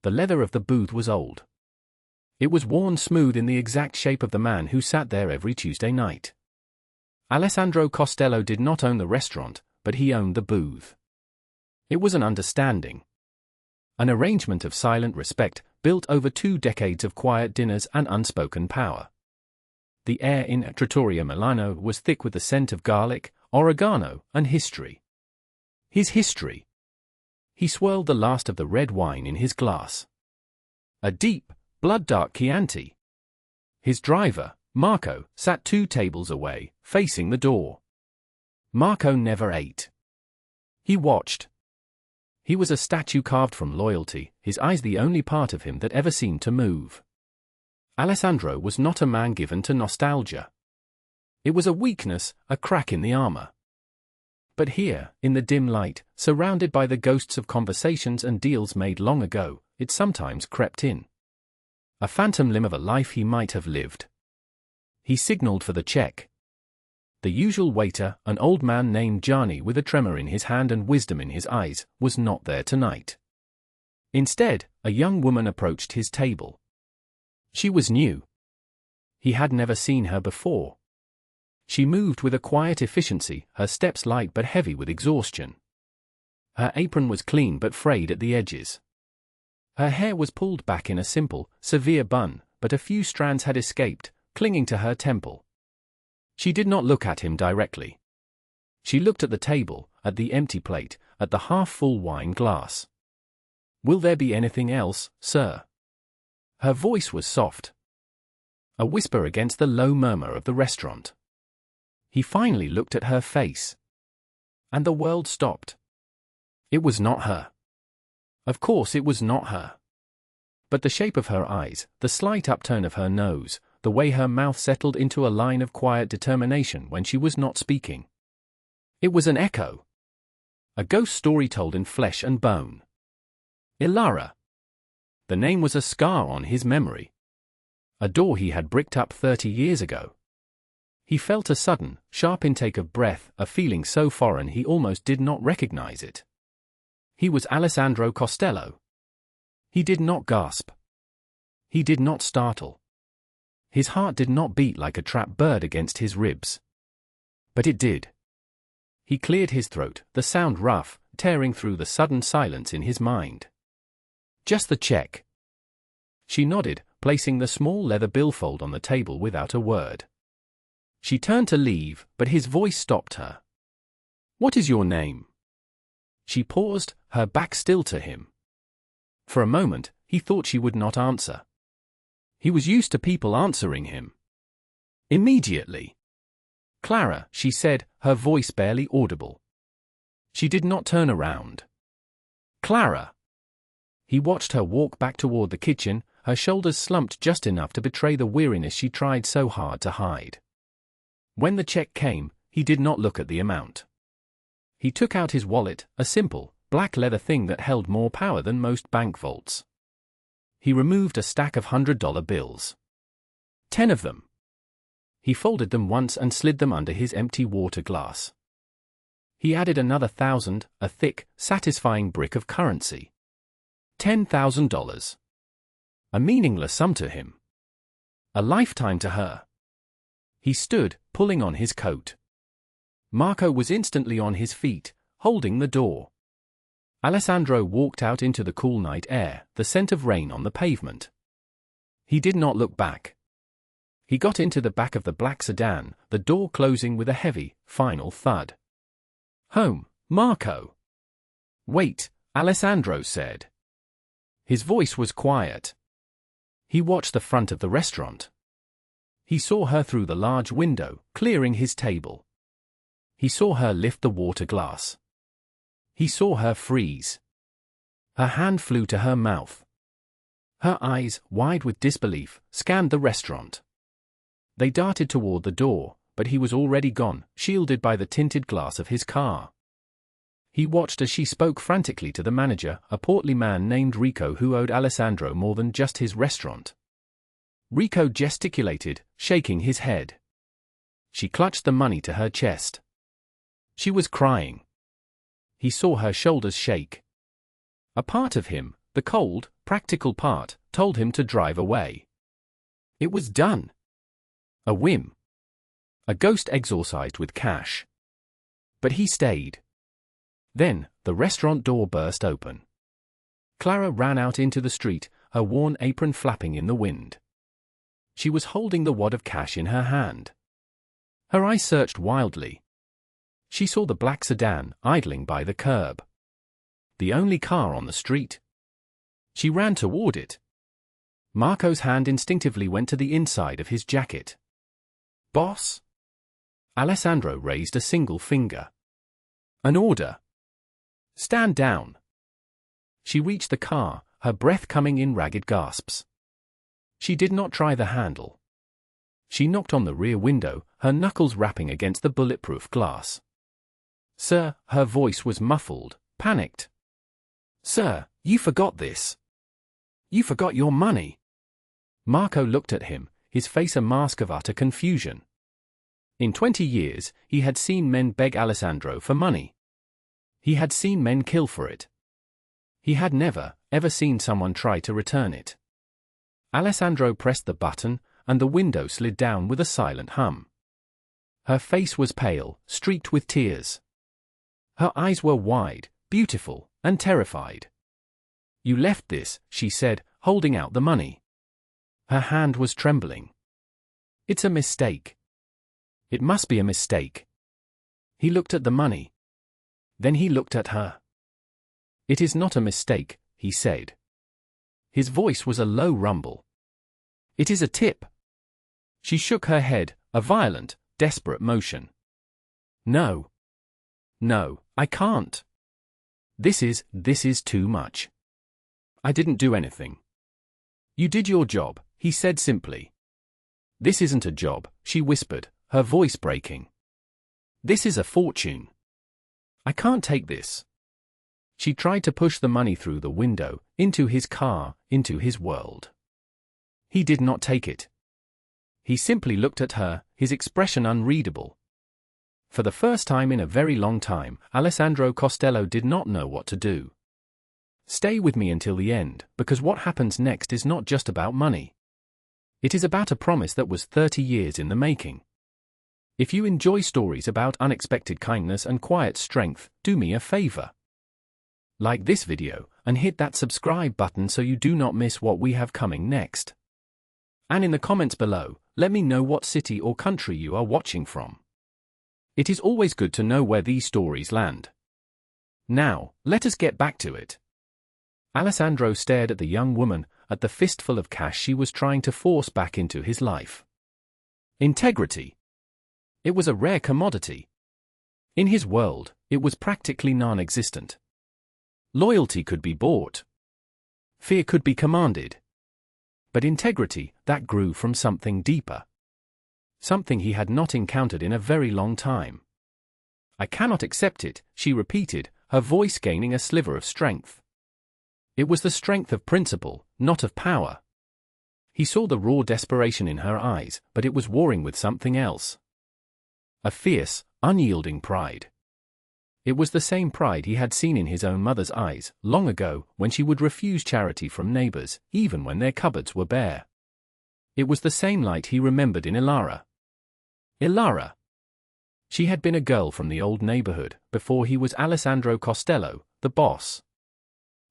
The leather of the booth was old. It was worn smooth in the exact shape of the man who sat there every Tuesday night. Alessandro Costello did not own the restaurant, but he owned the booth. It was an understanding. An arrangement of silent respect, built over 2 decades of quiet dinners and unspoken power. The air in Trattoria Milano was thick with the scent of garlic, oregano, and history. His history. He swirled the last of the red wine in his glass. A deep, blood-dark Chianti. His driver, Marco, sat 2 tables away, facing the door. Marco never ate. He watched. He was a statue carved from loyalty, his eyes the only part of him that ever seemed to move. Alessandro was not a man given to nostalgia. It was a weakness, a crack in the armor. But here, in the dim light, surrounded by the ghosts of conversations and deals made long ago, it sometimes crept in. A phantom limb of a life he might have lived. He signaled for the check. The usual waiter, an old man named Gianni with a tremor in his hand and wisdom in his eyes, was not there tonight. Instead, a young woman approached his table. She was new. He had never seen her before. She moved with a quiet efficiency, her steps light but heavy with exhaustion. Her apron was clean but frayed at the edges. Her hair was pulled back in a simple, severe bun, but a few strands had escaped, clinging to her temple. She did not look at him directly. She looked at the table, at the empty plate, at the half-full wine glass. "Will there be anything else, sir?" Her voice was soft. A whisper against the low murmur of the restaurant. He finally looked at her face. And the world stopped. It was not her. Of course it was not her. But the shape of her eyes, the slight upturn of her nose, the way her mouth settled into a line of quiet determination when she was not speaking. It was an echo. A ghost story told in flesh and bone. Ilara. The name was a scar on his memory. A door he had bricked up 30 years ago. He felt a sudden, sharp intake of breath, a feeling so foreign he almost did not recognize it. He was Alessandro Costello. He did not gasp. He did not startle. His heart did not beat like a trapped bird against his ribs. But it did. He cleared his throat, the sound rough, tearing through the sudden silence in his mind. "Just the check." She nodded, placing the small leather billfold on the table without a word. She turned to leave, but his voice stopped her. "What is your name?" She paused, her back still to him. For a moment, he thought she would not answer. He was used to people answering him. Immediately. "Clara," she said, her voice barely audible. She did not turn around. "Clara." He watched her walk back toward the kitchen, her shoulders slumped just enough to betray the weariness she tried so hard to hide. When the check came, he did not look at the amount. He took out his wallet, a simple, black leather thing that held more power than most bank vaults. He removed a stack of $100 bills. 10 of them. He folded them once and slid them under his empty water glass. He added another 1,000, a thick, satisfying brick of currency. $10,000. A meaningless sum to him. A lifetime to her. He stood, pulling on his coat. Marco was instantly on his feet, holding the door. Alessandro walked out into the cool night air, the scent of rain on the pavement. He did not look back. He got into the back of the black sedan, the door closing with a heavy, final thud. "Home, Marco." "Wait," Alessandro said. His voice was quiet. He watched the front of the restaurant. He saw her through the large window, clearing his table. He saw her lift the water glass. He saw her freeze. Her hand flew to her mouth. Her eyes, wide with disbelief, scanned the restaurant. They darted toward the door, but he was already gone, shielded by the tinted glass of his car. He watched as she spoke frantically to the manager, a portly man named Rico who owed Alessandro more than just his restaurant. Rico gesticulated, shaking his head. She clutched the money to her chest. She was crying. He saw her shoulders shake. A part of him, The cold, practical part told him to drive away. It was done. A whim. A ghost exorcised with cash. But he stayed. Then, the restaurant door burst open. Clara ran out into the street, her worn apron flapping in the wind. She was holding the wad of cash in her hand. Her eyes searched wildly. She saw the black sedan idling by the curb. The only car on the street. She ran toward it. Marco's hand instinctively went to the inside of his jacket. "Boss?" Alessandro raised a single finger. "An order." "Stand down." She reached the car, her breath coming in ragged gasps. She did not try the handle. She knocked on the rear window, her knuckles rapping against the bulletproof glass. "Sir," her voice was muffled, panicked. "Sir, you forgot this. You forgot your money." Marco looked at him, his face a mask of utter confusion. In 20 years, he had seen men beg Alessandro for money. He had seen men kill for it. He had never, ever seen someone try to return it. Alessandro pressed the button, and the window slid down with a silent hum. Her face was pale, streaked with tears. Her eyes were wide, beautiful, and terrified. "You left this," she said, holding out the money. Her hand was trembling. "It's a mistake. It must be a mistake." He looked at the money. Then he looked at her. "It is not a mistake," he said. His voice was a low rumble. "It is a tip." She shook her head, a violent, desperate motion. "No. No, I can't. This is too much. I didn't do anything." "You did your job," he said simply. "This isn't a job," she whispered, her voice breaking. "This is a fortune. I can't take this." She tried to push the money through the window, into his car, into his world. He did not take it. He simply looked at her, his expression unreadable. For the first time in a very long time, Alessandro Costello did not know what to do. Stay with me until the end, because what happens next is not just about money. It is about a promise that was 30 years in the making. If you enjoy stories about unexpected kindness and quiet strength, do me a favor. Like this video, and hit that subscribe button so you do not miss what we have coming next. And in the comments below, let me know what city or country you are watching from. It is always good to know where these stories land. Now, let us get back to it. Alessandro stared at the young woman, at the fistful of cash she was trying to force back into his life. Integrity. It was a rare commodity. In his world, it was practically non-existent. Loyalty could be bought. Fear could be commanded. But integrity, that grew from something deeper. Something he had not encountered in a very long time. "I cannot accept it," she repeated, her voice gaining a sliver of strength. It was the strength of principle, not of power. He saw the raw desperation in her eyes, but it was warring with something else. A fierce, unyielding pride. It was the same pride he had seen in his own mother's eyes, long ago, when she would refuse charity from neighbors, even when their cupboards were bare. It was the same light he remembered in Ilara. Ilara. She had been a girl from the old neighborhood, before he was Alessandro Costello, the boss.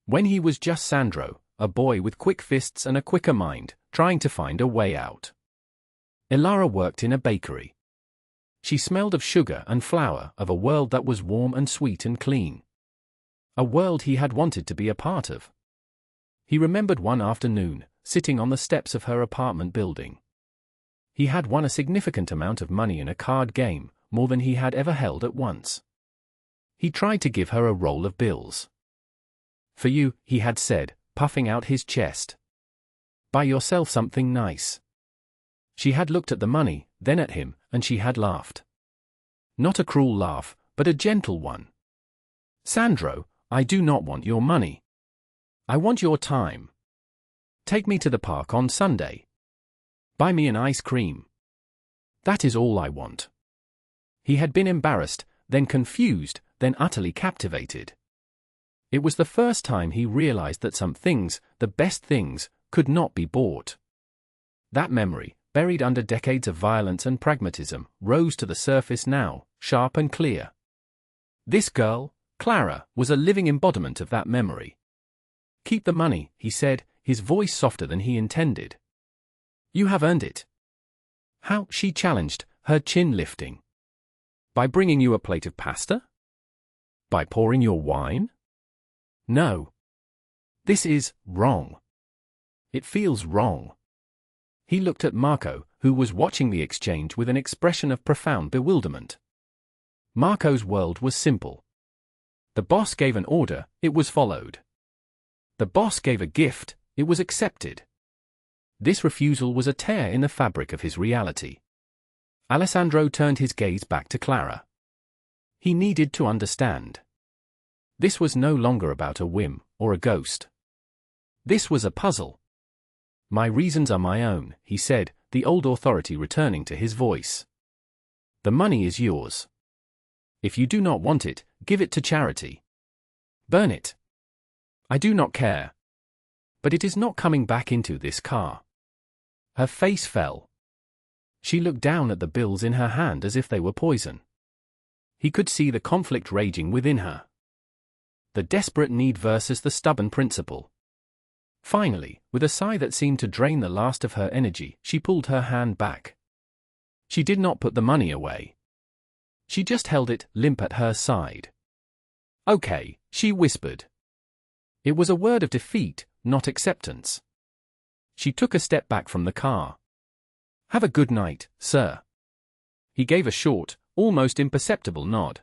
When he was just Sandro, a boy with quick fists and a quicker mind, trying to find a way out. Ilara worked in a bakery. She smelled of sugar and flour, of a world that was warm and sweet and clean. A world he had wanted to be a part of. He remembered one afternoon, sitting on the steps of her apartment building. He had won a significant amount of money in a card game, more than he had ever held at once. He tried to give her a roll of bills. "For you," he had said, puffing out his chest. "Buy yourself something nice." She had looked at the money, then at him, and she had laughed. Not a cruel laugh, but a gentle one. "Sandro, I do not want your money. I want your time. Take me to the park on Sunday. Buy me an ice cream. That is all I want." He had been embarrassed, then confused, then utterly captivated. It was the first time he realized that some things, the best things, could not be bought. That memory, buried under decades of violence and pragmatism, rose to the surface now, sharp and clear. This girl, Clara, was a living embodiment of that memory. "Keep the money," he said, his voice softer than he intended. "You have earned it." "How?" she challenged, her chin lifting. "By bringing you a plate of pasta? By pouring your wine? No. This is wrong. It feels wrong." He looked at Marco, who was watching the exchange with an expression of profound bewilderment. Marco's world was simple. The boss gave an order, it was followed. The boss gave a gift, it was accepted. This refusal was a tear in the fabric of his reality. Alessandro turned his gaze back to Clara. He needed to understand. This was no longer about a whim, or a ghost. This was a puzzle. "My reasons are my own," he said, the old authority returning to his voice. "The money is yours. If you do not want it, give it to charity. Burn it. I do not care. But it is not coming back into this car." Her face fell. She looked down at the bills in her hand as if they were poison. He could see the conflict raging within her. The desperate need versus the stubborn principle. Finally, with a sigh that seemed to drain the last of her energy, she pulled her hand back. She did not put the money away. She just held it, limp at her side. "Okay," she whispered. It was a word of defeat, not acceptance. She took a step back from the car. "Have a good night, sir." He gave a short, almost imperceptible nod.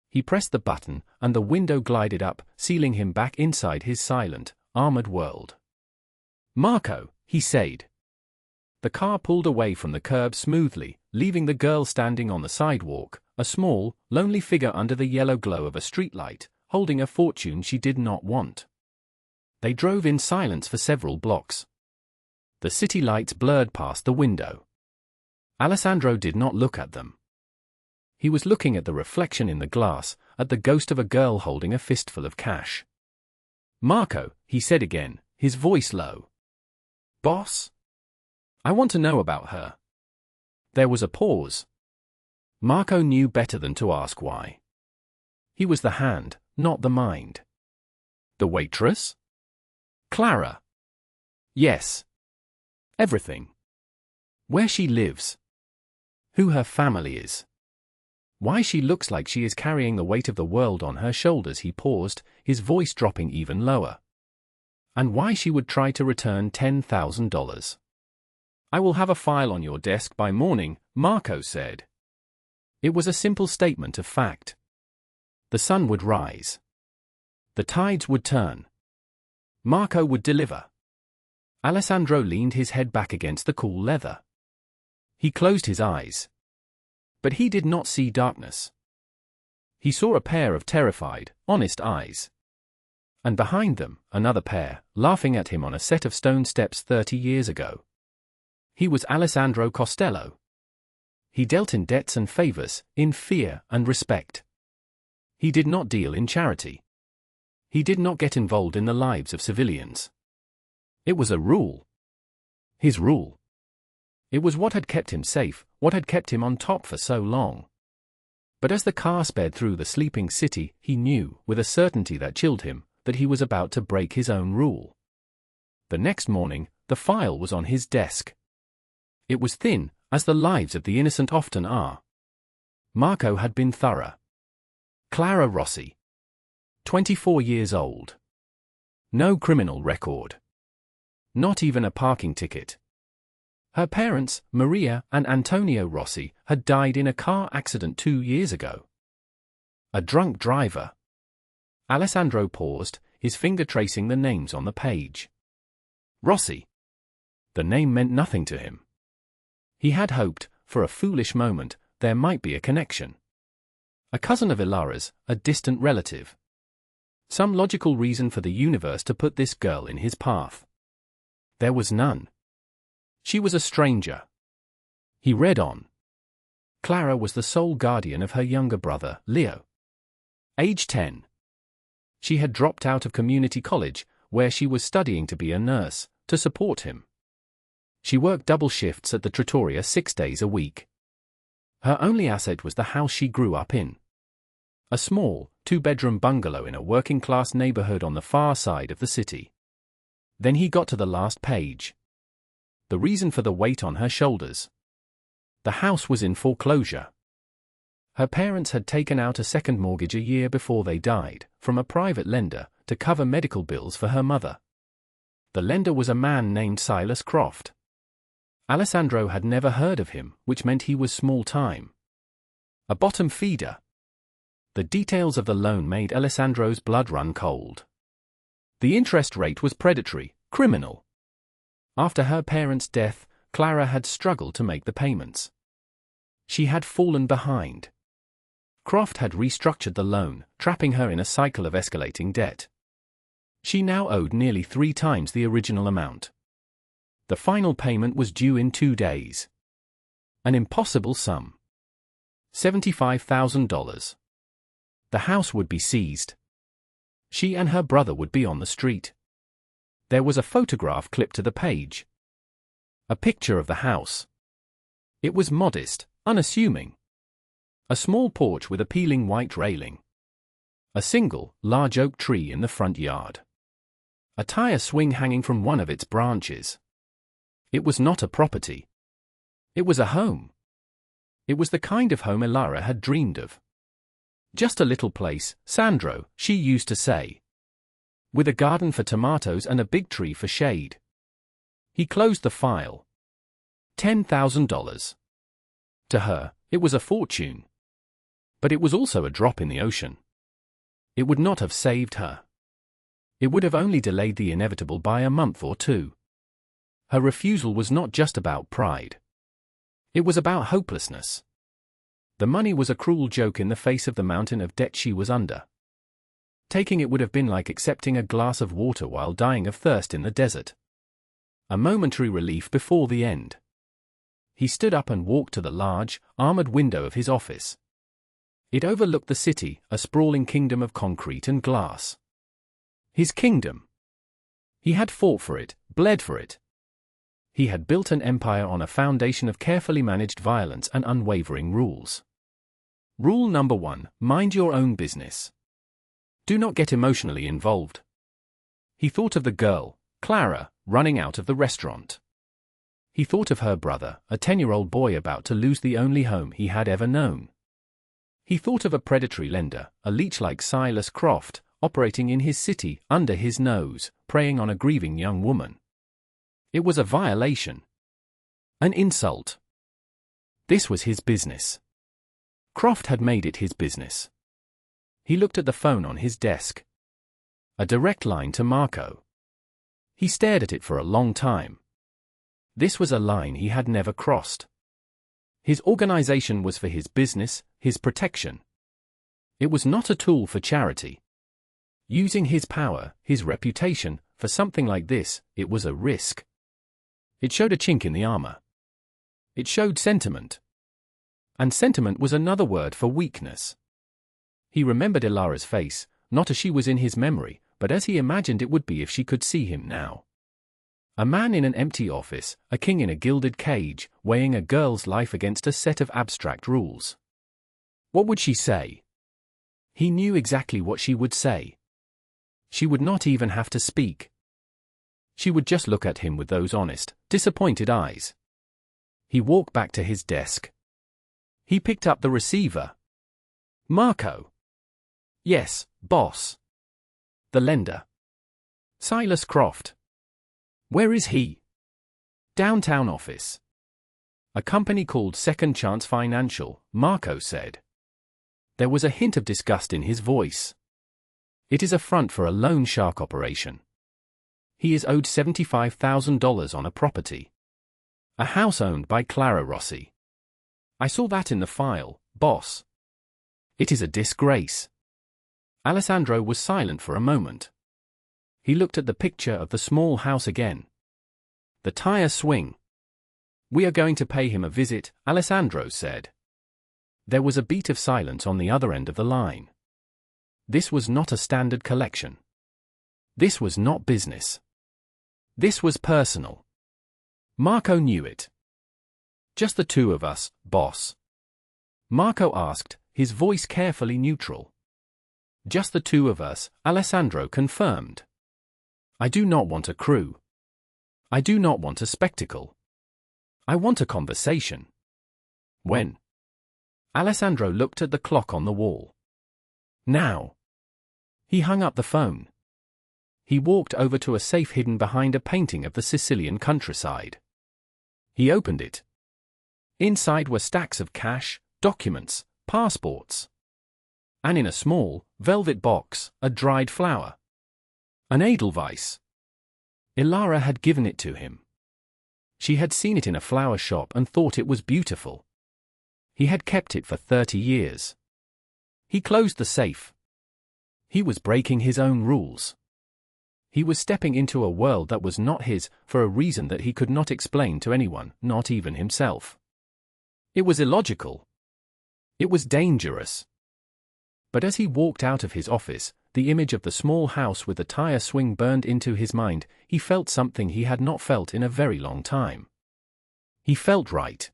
He pressed the button, and the window glided up, sealing him back inside his silent, armored world. "Marco," he said. The car pulled away from the curb smoothly, leaving the girl standing on the sidewalk, a small, lonely figure under the yellow glow of a streetlight, holding a fortune she did not want. They drove in silence for several blocks. The city lights blurred past the window. Alessandro did not look at them. He was looking at the reflection in the glass, at the ghost of a girl holding a fistful of cash. "Marco," he said again, his voice low. "Boss? I want to know about her." There was a pause. Marco knew better than to ask why. He was the hand, not the mind. "The waitress? Clara?" "Yes. Everything. Where she lives. Who her family is. Why she looks like she is carrying the weight of the world on her shoulders." He paused, his voice dropping even lower. "And why she would try to return $10,000. "I will have a file on your desk by morning," Marco said. It was a simple statement of fact. The sun would rise. The tides would turn. Marco would deliver. Alessandro leaned his head back against the cool leather. He closed his eyes. But he did not see darkness. He saw a pair of terrified, honest eyes. And behind them, another pair, laughing at him on a set of stone steps 30 years ago. He was Alessandro Costello. He dealt in debts and favors, in fear and respect. He did not deal in charity. He did not get involved in the lives of civilians. It was a rule. His rule. It was what had kept him safe, what had kept him on top for so long. But as the car sped through the sleeping city, he knew, with a certainty that chilled him, that he was about to break his own rule. The next morning, the file was on his desk. It was thin, as the lives of the innocent often are. Marco had been thorough. Clara Rossi. 24 years old. No criminal record. Not even a parking ticket. Her parents, Maria and Antonio Rossi, had died in a car accident 2 years ago. A drunk driver. Alessandro paused, his finger tracing the names on the page. Rossi. The name meant nothing to him. He had hoped, for a foolish moment, there might be a connection. A cousin of Ilara's, a distant relative. Some logical reason for the universe to put this girl in his path. There was none. She was a stranger. He read on. Clara was the sole guardian of her younger brother, Leo. Age 10. She had dropped out of community college, where she was studying to be a nurse, to support him. She worked double shifts at the trattoria 6 days a week. Her only asset was the house she grew up in. A small, 2-bedroom bungalow in a working-class neighborhood on the far side of the city. Then he got to the last page. The reason for the weight on her shoulders. The house was in foreclosure. Her parents had taken out a second mortgage a year before they died, from a private lender, to cover medical bills for her mother. The lender was a man named Silas Croft. Alessandro had never heard of him, which meant he was small-time. A bottom feeder. The details of the loan made Alessandro's blood run cold. The interest rate was predatory, criminal. After her parents' death, Clara had struggled to make the payments. She had fallen behind. Croft had restructured the loan, trapping her in a cycle of escalating debt. She now owed nearly 3 times the original amount. The final payment was due in 2 days. An impossible sum. $75,000. The house would be seized. She and her brother would be on the street. There was a photograph clipped to the page. A picture of the house. It was modest, unassuming. A small porch with a peeling white railing. A single, large oak tree in the front yard. A tire swing hanging from one of its branches. It was not a property. It was a home. It was the kind of home Elara had dreamed of. Just a little place, Sandro, she used to say. With a garden for tomatoes and a big tree for shade. He closed the file. $10,000. To her, it was a fortune. But it was also a drop in the ocean. It would not have saved her. It would have only delayed the inevitable by a month or 2. Her refusal was not just about pride. It was about hopelessness. The money was a cruel joke in the face of the mountain of debt she was under. Taking it would have been like accepting a glass of water while dying of thirst in the desert. A momentary relief before the end. He stood up and walked to the large, armored window of his office. It overlooked the city, a sprawling kingdom of concrete and glass. His kingdom. He had fought for it, bled for it. He had built an empire on a foundation of carefully managed violence and unwavering rules. Rule number 1, mind your own business. Do not get emotionally involved. He thought of the girl, Clara, running out of the restaurant. He thought of her brother, a 10-year-old boy about to lose the only home he had ever known. He thought of a predatory lender, a leech like Silas Croft, operating in his city, under his nose, preying on a grieving young woman. It was a violation. An insult. This was his business. Croft had made it his business. He looked at the phone on his desk. A direct line to Marco. He stared at it for a long time. This was a line he had never crossed. His organization was for his business, his protection. It was not a tool for charity. Using his power, his reputation, for something like this, it was a risk. It showed a chink in the armor. It showed sentiment. And sentiment was another word for weakness. He remembered Elara's face, not as she was in his memory, but as he imagined it would be if she could see him now. A man in an empty office, a king in a gilded cage, weighing a girl's life against a set of abstract rules. What would she say? He knew exactly what she would say. She would not even have to speak. She would just look at him with those honest, disappointed eyes. He walked back to his desk. He picked up the receiver. Marco. Yes, boss. The lender. Silas Croft. Where is he? Downtown office. A company called Second Chance Financial, Marco said. There was a hint of disgust in his voice. It is a front for a loan shark operation. He is owed $75,000 on a property. A house owned by Clara Rossi. I saw that in the file, boss. It is a disgrace. Alessandro was silent for a moment. He looked at the picture of the small house again. The tire swing. We are going to pay him a visit, Alessandro said. There was a beat of silence on the other end of the line. This was not a standard collection. This was not business. This was personal. Marco knew it. Just the two of us, boss? Marco asked, his voice carefully neutral. Just the two of us, Alessandro confirmed. I do not want a crew. I do not want a spectacle. I want a conversation. When? Alessandro looked at the clock on the wall. Now. He hung up the phone. He walked over to a safe hidden behind a painting of the Sicilian countryside. He opened it. Inside were stacks of cash, documents, passports. And in a small, velvet box, a dried flower. An Edelweiss. Ilara had given it to him. She had seen it in a flower shop and thought it was beautiful. He had kept it for 30 years. He closed the safe. He was breaking his own rules. He was stepping into a world that was not his, for a reason that he could not explain to anyone, not even himself. It was illogical. It was dangerous. But as he walked out of his office, the image of the small house with the tire swing burned into his mind. He felt something he had not felt in a very long time. He felt right.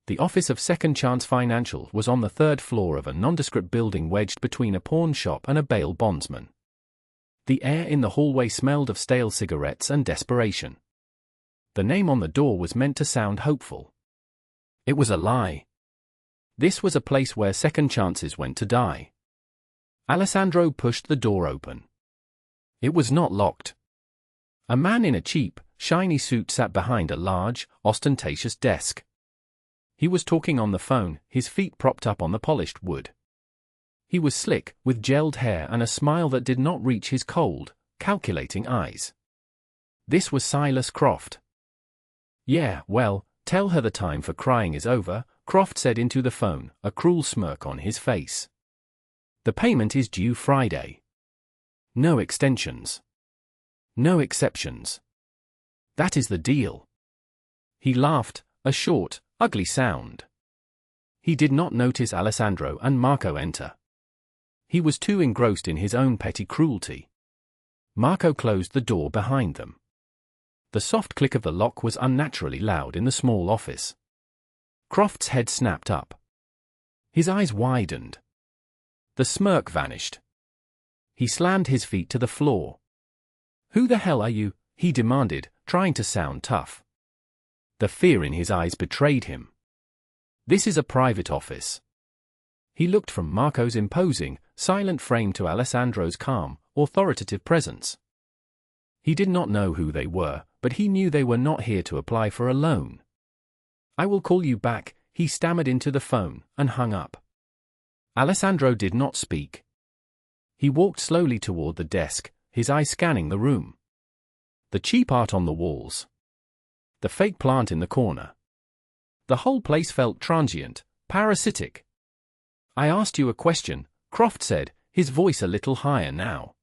The office of Second Chance Financial was on the third floor of a nondescript building wedged between a pawn shop and a bail bondsman. The air in the hallway smelled of stale cigarettes and desperation. The name on the door was meant to sound hopeful. It was a lie. This was a place where second chances went to die. Alessandro pushed the door open. It was not locked. A man in a cheap, shiny suit sat behind a large, ostentatious desk. He was talking on the phone, his feet propped up on the polished wood. He was slick, with gelled hair and a smile that did not reach his cold, calculating eyes. This was Silas Croft. Yeah, well, tell her the time for crying is over, Croft said into the phone, a cruel smirk on his face. The payment is due Friday. No extensions. No exceptions. That is the deal. He laughed, a short, ugly sound. He did not notice Alessandro and Marco enter. He was too engrossed in his own petty cruelty. Marco closed the door behind them. The soft click of the lock was unnaturally loud in the small office. Croft's head snapped up. His eyes widened. The smirk vanished. He slammed his feet to the floor. "Who the hell are you?" he demanded, trying to sound tough. The fear in his eyes betrayed him. "This is a private office." He looked from Marco's imposing, silent frame to Alessandro's calm, authoritative presence. He did not know who they were, but he knew they were not here to apply for a loan. "I will call you back," he stammered into the phone, and hung up. Alessandro did not speak. He walked slowly toward the desk, his eyes scanning the room. The cheap art on the walls. The fake plant in the corner. The whole place felt transient, parasitic. "I asked you a question," Croft said, his voice a little higher now.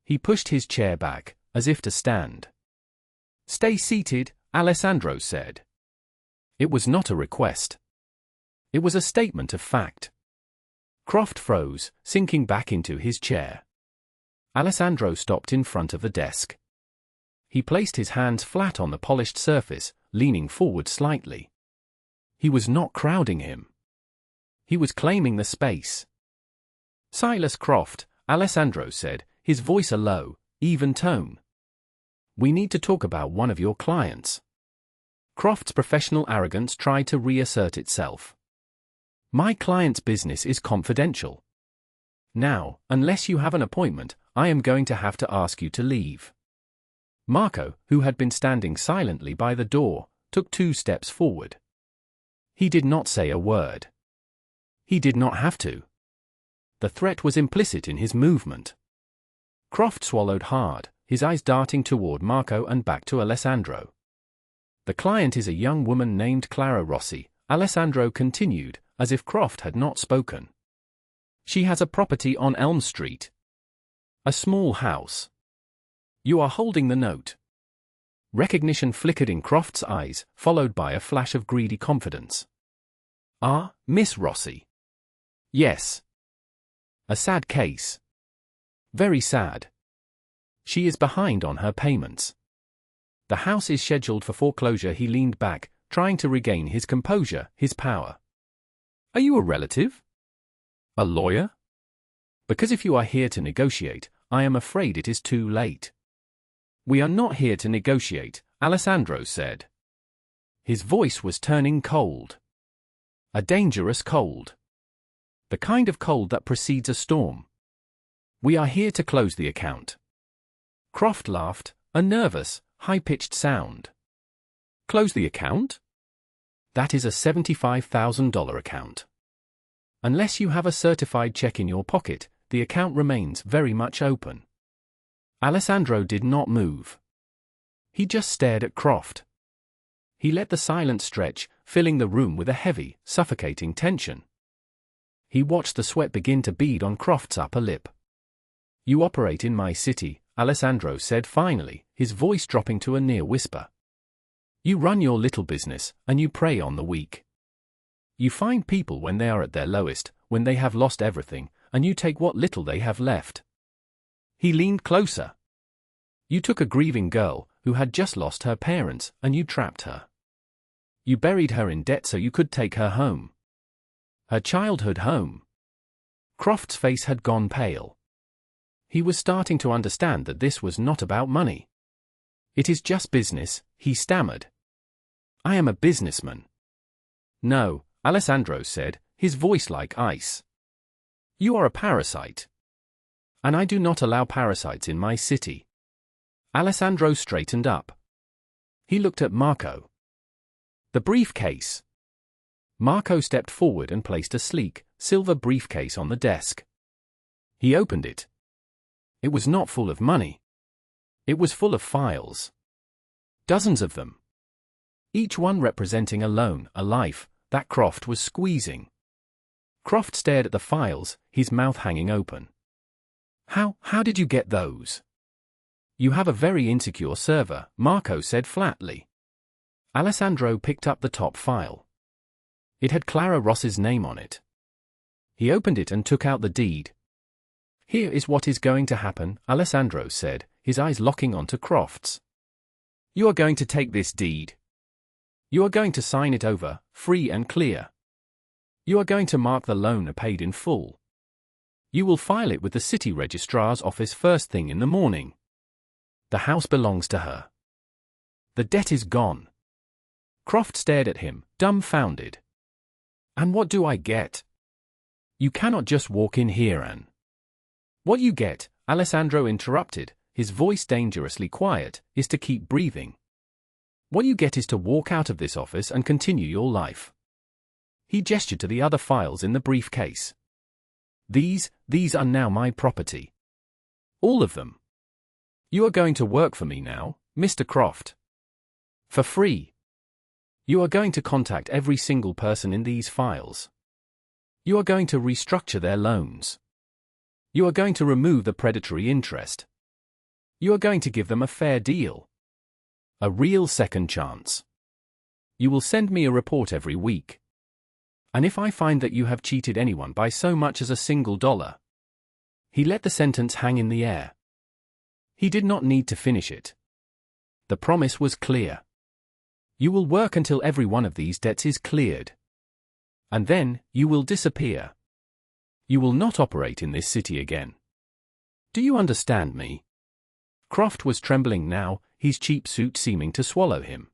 He pushed his chair back, as if to stand. "Stay seated," Alessandro said. It was not a request. It was a statement of fact. Croft froze, sinking back into his chair. Alessandro stopped in front of the desk. He placed his hands flat on the polished surface, leaning forward slightly. He was not crowding him. He was claiming the space. "Silas Croft," Alessandro said, his voice a low, even tone. "We need to talk about one of your clients." Croft's professional arrogance tried to reassert itself. "My client's business is confidential. Now, unless you have an appointment, I am going to have to ask you to leave." Marco, who had been standing silently by the door, took 2 steps forward. He did not say a word. He did not have to. The threat was implicit in his movement. Croft swallowed hard, his eyes darting toward Marco and back to Alessandro. "The client is a young woman named Clara Rossi," Alessandro continued, as if Croft had not spoken. "She has a property on Elm Street. A small house. You are holding the note." Recognition flickered in Croft's eyes, followed by a flash of greedy confidence. "Ah, Miss Rossi." "Yes." A sad case. Very sad. She is behind on her payments. The house is scheduled for foreclosure. He leaned back, trying to regain his composure, his power. Are you a relative? A lawyer? Because if you are here to negotiate, I am afraid it is too late. We are not here to negotiate, Alessandro said. His voice was turning cold. A dangerous cold. The kind of cold that precedes a storm. We are here to close the account. Croft laughed, a nervous, high-pitched sound. Close the account? That is a $75,000 account. Unless you have a certified check in your pocket, the account remains very much open. Alessandro did not move. He just stared at Croft. He let the silence stretch, filling the room with a heavy, suffocating tension. He watched the sweat begin to bead on Croft's upper lip. You operate in my city, Alessandro said finally, his voice dropping to a near whisper. You run your little business, and you prey on the weak. You find people when they are at their lowest, when they have lost everything, and you take what little they have left. He leaned closer. You took a grieving girl, who had just lost her parents, and you trapped her. You buried her in debt so you could take her home. Her childhood home. Croft's face had gone pale. He was starting to understand that this was not about money. It is just business, he stammered. I am a businessman. No, Alessandro said, his voice like ice. You are a parasite. And I do not allow parasites in my city. Alessandro straightened up. He looked at Marco. The briefcase. Marco stepped forward and placed a sleek, silver briefcase on the desk. He opened it. It was not full of money. It was full of files. Dozens of them. Each one representing a loan, a life, that Croft was squeezing. Croft stared at the files, his mouth hanging open. How did you get those? You have a very insecure server, Marco said flatly. Alessandro picked up the top file. It had Clara Ross's name on it. He opened it and took out the deed. Here is what is going to happen, Alessandro said, his eyes locking onto Croft's. You are going to take this deed. You are going to sign it over, free and clear. You are going to mark the loan paid in full. You will file it with the city registrar's office first thing in the morning. The house belongs to her. The debt is gone. Croft stared at him, dumbfounded. And what do I get? You cannot just walk in here and... What you get, Alessandro interrupted, his voice dangerously quiet, is to keep breathing. What you get is to walk out of this office and continue your life. He gestured to the other files in the briefcase. These are now my property. All of them. You are going to work for me now, Mr. Croft. For free. You are going to contact every single person in these files. You are going to restructure their loans. You are going to remove the predatory interest. You are going to give them a fair deal. A real second chance. You will send me a report every week. And if I find that you have cheated anyone by so much as a single dollar... He let the sentence hang in the air. He did not need to finish it. The promise was clear. You will work until every one of these debts is cleared. And then, you will disappear. You will not operate in this city again. Do you understand me? Croft was trembling now, his cheap suit seeming to swallow him.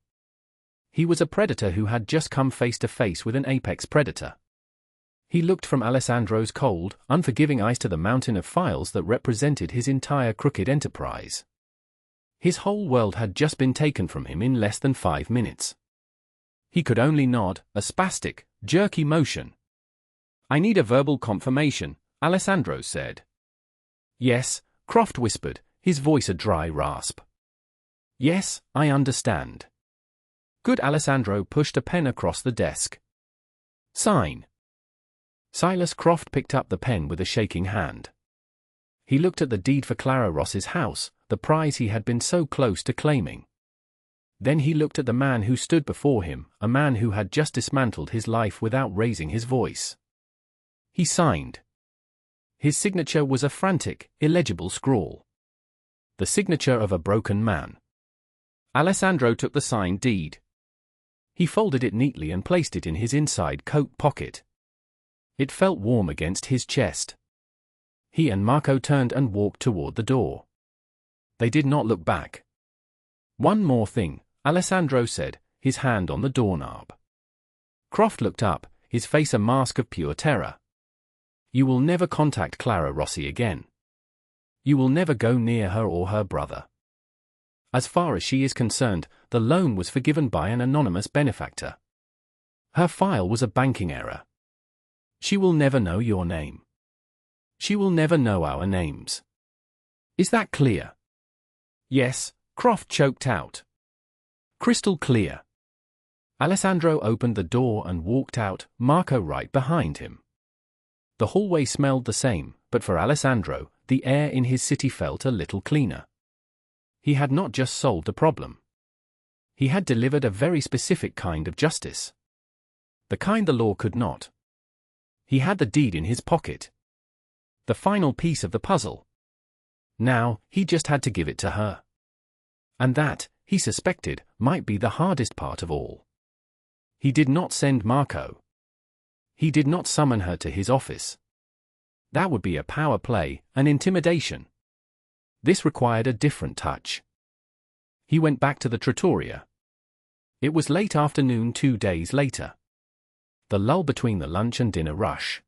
He was a predator who had just come face to face with an apex predator. He looked from Alessandro's cold, unforgiving eyes to the mountain of files that represented his entire crooked enterprise. His whole world had just been taken from him in less than 5 minutes. He could only nod, a spastic, jerky motion. I need a verbal confirmation, Alessandro said. Yes, Croft whispered, his voice a dry rasp. Yes, I understand. Good. Alessandro pushed a pen across the desk. Sign. Silas Croft picked up the pen with a shaking hand. He looked at the deed for Clara Ross's house, the prize he had been so close to claiming. Then he looked at the man who stood before him, a man who had just dismantled his life without raising his voice. He signed. His signature was a frantic, illegible scrawl. The signature of a broken man. Alessandro took the signed deed. He folded it neatly and placed it in his inside coat pocket. It felt warm against his chest. He and Marco turned and walked toward the door. They did not look back. "One more thing," Alessandro said, his hand on the doorknob. Croft looked up, his face a mask of pure terror. "You will never contact Clara Rossi again. You will never go near her or her brother. As far as she is concerned, the loan was forgiven by an anonymous benefactor. Her file was a banking error. She will never know your name. She will never know our names. Is that clear?" "Yes," Croft choked out. "Crystal clear." Alessandro opened the door and walked out, Marco right behind him. The hallway smelled the same, but for Alessandro, the air in his city felt a little cleaner. He had not just solved a problem. He had delivered a very specific kind of justice. The kind the law could not. He had the deed in his pocket. The final piece of the puzzle. Now, he just had to give it to her. And that, he suspected, might be the hardest part of all. He did not send Marco. He did not summon her to his office. That would be a power play, an intimidation. This required a different touch. He went back to the trattoria. It was late afternoon 2 days later. The lull between the lunch and dinner rush.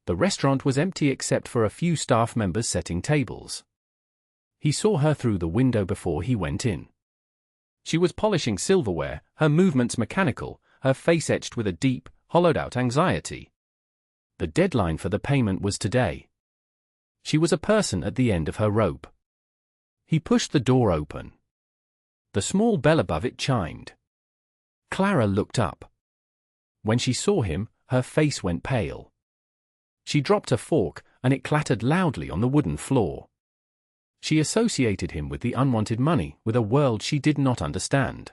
The restaurant was empty except for a few staff members setting tables. He saw her through the window before he went in. She was polishing silverware, her movements mechanical, her face etched with a deep, hollowed-out anxiety. The deadline for the payment was today. She was a person at the end of her rope. He pushed the door open. The small bell above it chimed. Clara looked up. When she saw him, her face went pale. She dropped a fork, and it clattered loudly on the wooden floor. She associated him with the unwanted money, with a world she did not understand.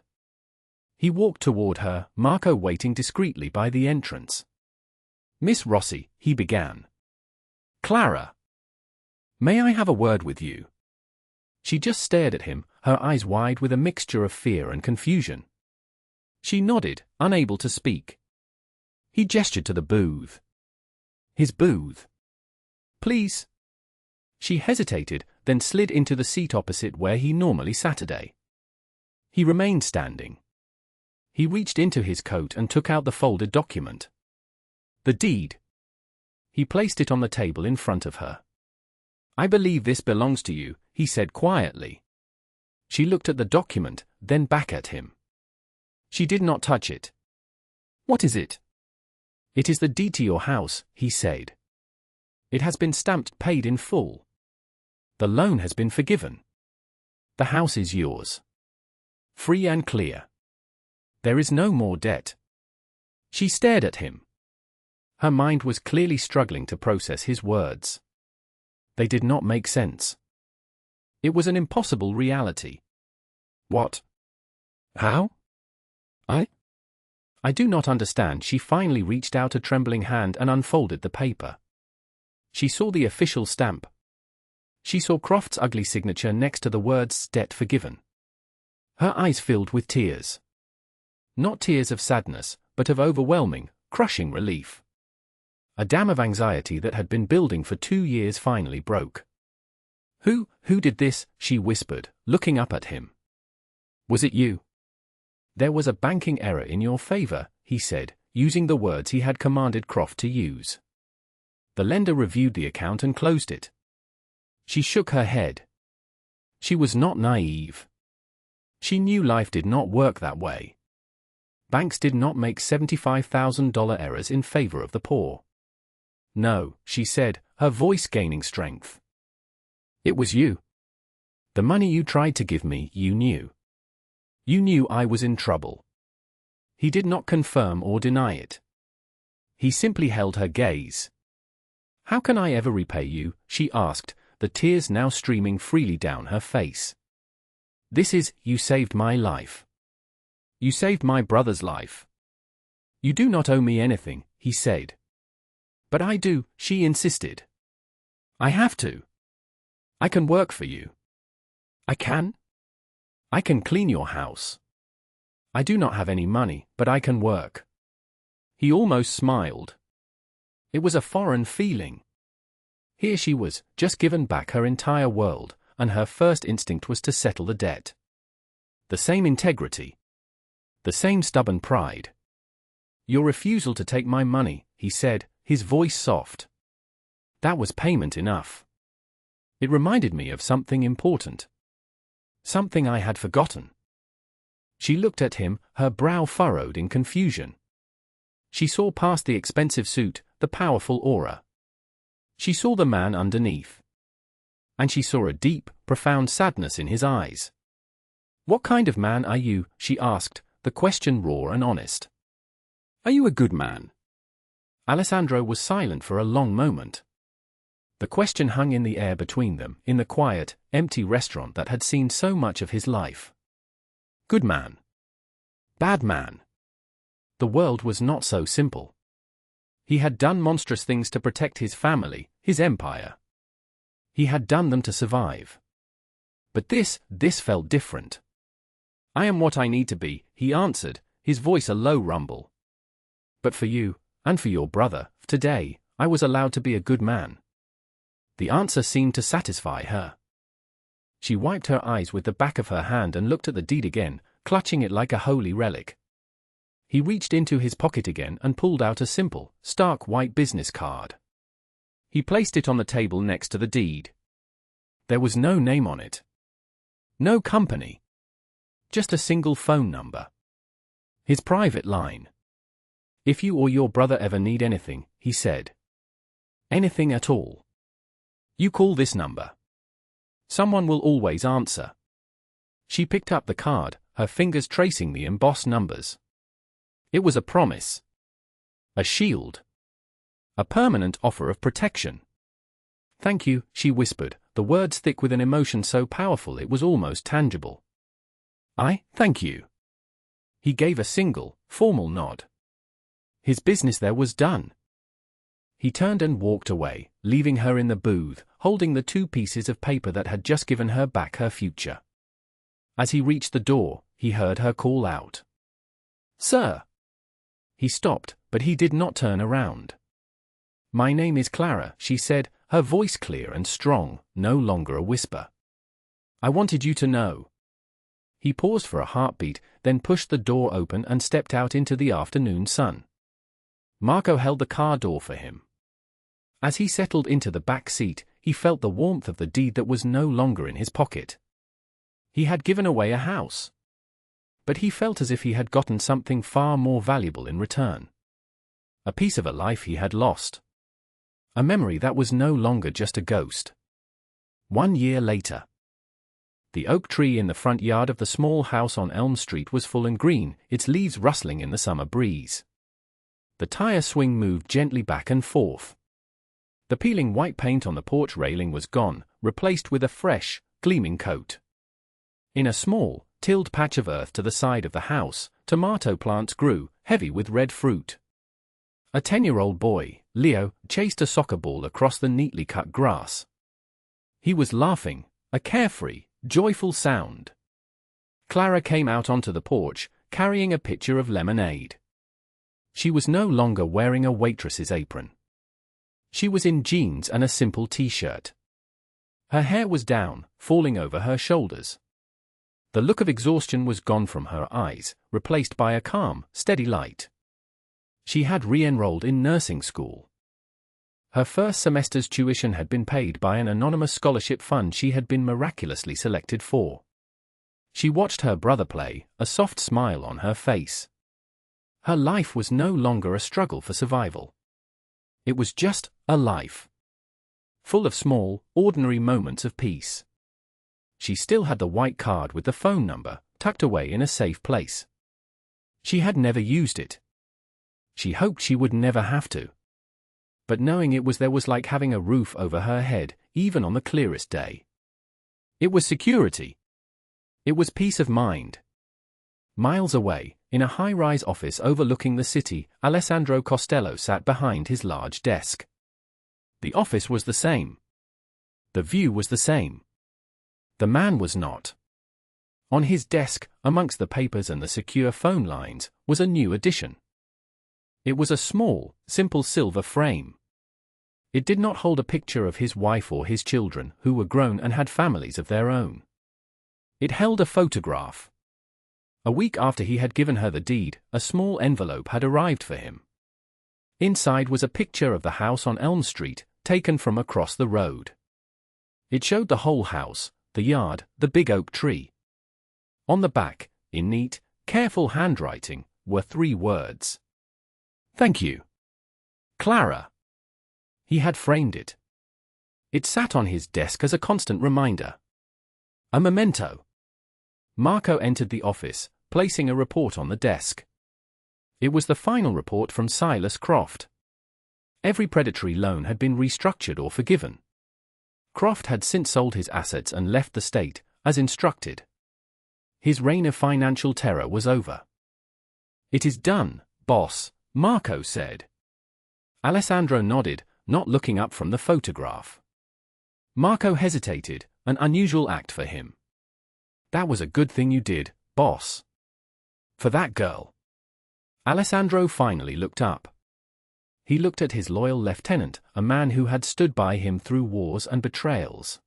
He walked toward her, Marco waiting discreetly by the entrance. "Miss Rossi," he began. "Clara. May I have a word with you?" She just stared at him, her eyes wide with a mixture of fear and confusion. She nodded, unable to speak. He gestured to the booth. His booth. "Please." She hesitated, then slid into the seat opposite where he normally sat today. He remained standing. He reached into his coat and took out the folded document. The deed. He placed it on the table in front of her. "I believe this belongs to you," he said quietly. She looked at the document, then back at him. She did not touch it. "What is it?" "It is the deed to your house," he said. "It has been stamped paid in full. The loan has been forgiven. The house is yours. Free and clear. There is no more debt." She stared at him. Her mind was clearly struggling to process his words. They did not make sense. It was an impossible reality. "What? How? I do not understand." She finally reached out a trembling hand and unfolded the paper. She saw the official stamp. She saw Croft's ugly signature next to the words "debt forgiven." Her eyes filled with tears. Not tears of sadness, but of overwhelming, crushing relief. A dam of anxiety that had been building for 2 years finally broke. Who did this?" she whispered, looking up at him. "Was it you?" "There was a banking error in your favor," he said, using the words he had commanded Croft to use. The lender reviewed the account and closed it. She shook her head. She was not naive. She knew life did not work that way. Banks did not make $75,000 errors in favor of the poor. "No," she said, her voice gaining strength. "It was you. The money you tried to give me, you knew. You knew I was in trouble." He did not confirm or deny it. He simply held her gaze. "How can I ever repay you?" she asked, the tears now streaming freely down her face. You saved my life. You saved my brother's life. You do not owe me anything," he said. "But I do," she insisted. I have to. I can work for you. I can? I can clean your house. I do not have any money, but I can work. He almost smiled. It was a foreign feeling. Here she was, just given back her entire world, and her first instinct was to settle the debt. The same integrity. The same stubborn pride. Your refusal to take my money, he said, his voice soft. That was payment enough. It reminded me of something important. Something I had forgotten. She looked at him, her brow furrowed in confusion. She saw past the expensive suit, the powerful aura. She saw the man underneath. And she saw a deep, profound sadness in his eyes. What kind of man are you? She asked, the question raw and honest. Are you a good man? Alessandro was silent for a long moment. The question hung in the air between them, in the quiet, empty restaurant that had seen so much of his life. Good man. Bad man. The world was not so simple. He had done monstrous things to protect his family, his empire. He had done them to survive. But this felt different. I am what I need to be, he answered, his voice a low rumble. But for you, and for your brother, today, I was allowed to be a good man. The answer seemed to satisfy her. She wiped her eyes with the back of her hand and looked at the deed again, clutching it like a holy relic. He reached into his pocket again and pulled out a simple, stark white business card. He placed it on the table next to the deed. There was no name on it. No company. Just a single phone number. His private line. If you or your brother ever need anything, he said. Anything at all. You call this number. Someone will always answer. She picked up the card, her fingers tracing the embossed numbers. It was a promise. A shield. A permanent offer of protection. Thank you, she whispered, the words thick with an emotion so powerful it was almost tangible. Thank you. He gave a single, formal nod. His business there was done. He turned and walked away, leaving her in the booth, holding the 2 pieces of paper that had just given her back her future. As he reached the door, he heard her call out. Sir! He stopped, but he did not turn around. My name is Clara, she said, her voice clear and strong, no longer a whisper. I wanted you to know. He paused for a heartbeat, then pushed the door open and stepped out into the afternoon sun. Marco held the car door for him. As he settled into the back seat, he felt the warmth of the deed that was no longer in his pocket. He had given away a house. But he felt as if he had gotten something far more valuable in return. A piece of a life he had lost. A memory that was no longer just a ghost. 1 year later. The oak tree in the front yard of the small house on Elm Street was full and green, its leaves rustling in the summer breeze. The tire swing moved gently back and forth. The peeling white paint on the porch railing was gone, replaced with a fresh, gleaming coat. In a small, tilled patch of earth to the side of the house, tomato plants grew, heavy with red fruit. A 10-year-old boy, Leo, chased a soccer ball across the neatly cut grass. He was laughing, a carefree, joyful sound. Clara came out onto the porch, carrying a pitcher of lemonade. She was no longer wearing a waitress's apron. She was in jeans and a simple t-shirt. Her hair was down, falling over her shoulders. The look of exhaustion was gone from her eyes, replaced by a calm, steady light. She had re-enrolled in nursing school. Her first semester's tuition had been paid by an anonymous scholarship fund she had been miraculously selected for. She watched her brother play, a soft smile on her face. Her life was no longer a struggle for survival. It was just a life. Full of small, ordinary moments of peace. She still had the white card with the phone number, tucked away in a safe place. She had never used it. She hoped she would never have to. But knowing it was there was like having a roof over her head, even on the clearest day. It was security. It was peace of mind. Miles away, in a high-rise office overlooking the city, Alessandro Costello sat behind his large desk. The office was the same. The view was the same. The man was not. On his desk, amongst the papers and the secure phone lines, was a new addition. It was a small, simple silver frame. It did not hold a picture of his wife or his children, who were grown and had families of their own. It held a photograph. A week after he had given her the deed, a small envelope had arrived for him. Inside was a picture of the house on Elm Street, taken from across the road. It showed the whole house, the yard, the big oak tree. On the back, in neat, careful handwriting, were 3 words. "Thank you, Clara." He had framed it. It sat on his desk as a constant reminder. A memento. Marco entered the office, placing a report on the desk. It was the final report from Silas Croft. Every predatory loan had been restructured or forgiven. Croft had since sold his assets and left the state, as instructed. His reign of financial terror was over. "It is done, boss," Marco said. Alessandro nodded, not looking up from the photograph. Marco hesitated, an unusual act for him. "That was a good thing you did, boss. For that girl." Alessandro finally looked up. He looked at his loyal lieutenant, a man who had stood by him through wars and betrayals.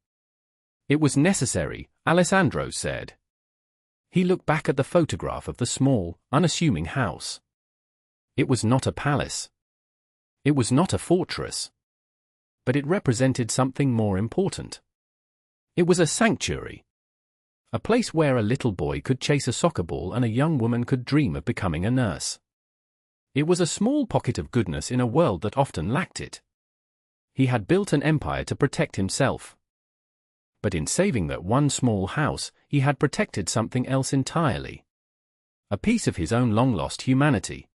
"It was necessary," Alessandro said. He looked back at the photograph of the small, unassuming house. It was not a palace. It was not a fortress. But it represented something more important. It was a sanctuary. A place where a little boy could chase a soccer ball and a young woman could dream of becoming a nurse. It was a small pocket of goodness in a world that often lacked it. He had built an empire to protect himself. But in saving that one small house, he had protected something else entirely. A piece of his own long-lost humanity.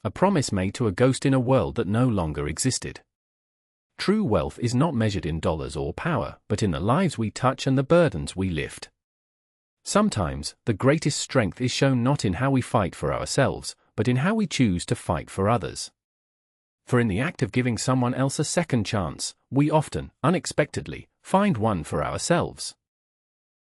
A promise made to a ghost in a world that no longer existed. True wealth is not measured in dollars or power, but in the lives we touch and the burdens we lift. Sometimes, the greatest strength is shown not in how we fight for ourselves, but in how we choose to fight for others. For in the act of giving someone else a second chance, we often, unexpectedly, find one for ourselves.